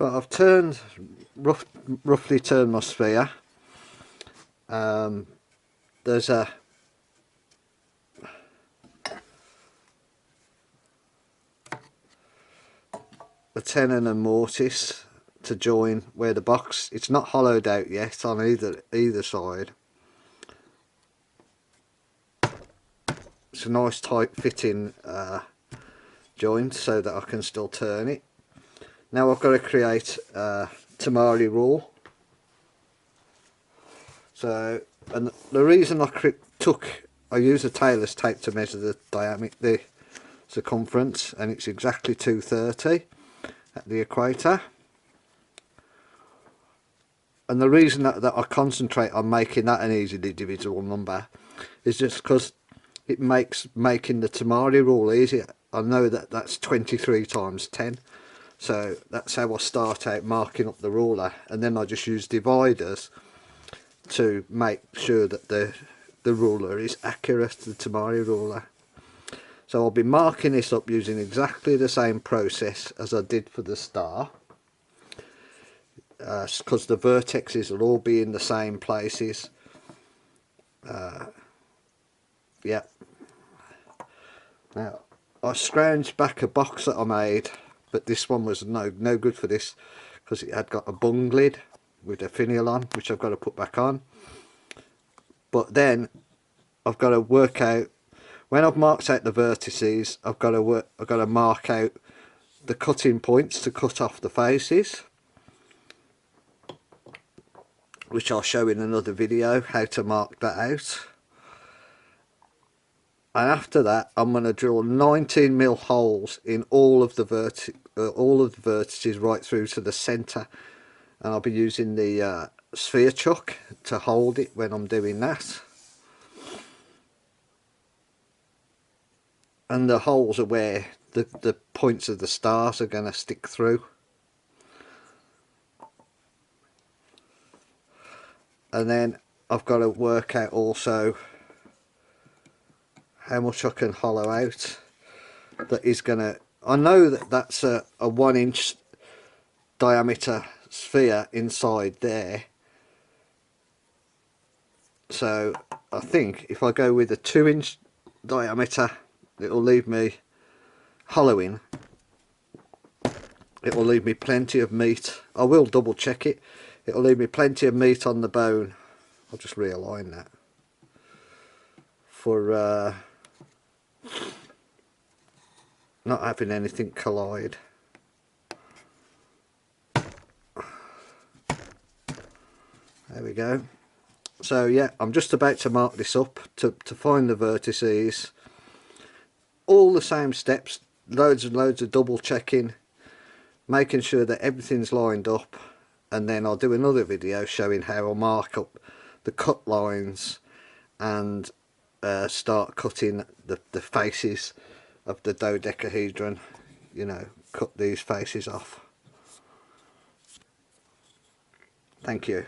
But I've turned, roughly turned my sphere. There's a tenon and mortise to join where the box, it's not hollowed out yet on either side. It's a nice tight fitting joint so that I can still turn it. Now I've got to create a tamari rule. So, and the reason I use a tailor's tape to measure the diameter, the circumference, and it's exactly 230 at the equator. And the reason that I concentrate on making that an easily divisible number is just because it makes making the tamari rule easier. I know that that's 23 times 10, so that's how I start out marking up the ruler, and then I just use dividers to make sure that the ruler is accurate, the tamari ruler. So I'll be marking this up using exactly the same process as I did for the star, because the vertexes will all be in the same places. Yeah. Now I scrounged back a box that I made, but this one was no good for this because it had got a bung lid with a finial on, which I've got to put back on. But then I've got to work out, when I've marked out the vertices, I've got to mark out the cutting points to cut off the faces, which I'll show in another video how to mark that out. And after that I'm going to drill 19mm holes in all of the vertices right through to the centre, and I'll be using the sphere chuck to hold it when I'm doing that. And the holes are where the points of the stars are going to stick through. And then I've got to work out also how much I can hollow out. That is going to, I know that that's a 1 inch diameter sphere inside there, so I think if I go with a 2 inch diameter, it'll leave me hollowing, it will leave me plenty of meat. I will double check it, it'll leave me plenty of meat on the bone. I'll just realign that for not having anything collide. There we go. So yeah, I'm just about to mark this up to find the vertices. All the same steps, loads and loads of double checking, making sure that everything's lined up, and then I'll do another video showing how I'll mark up the cut lines and start cutting the faces of the dodecahedron, you know, cut these faces off. Thank you.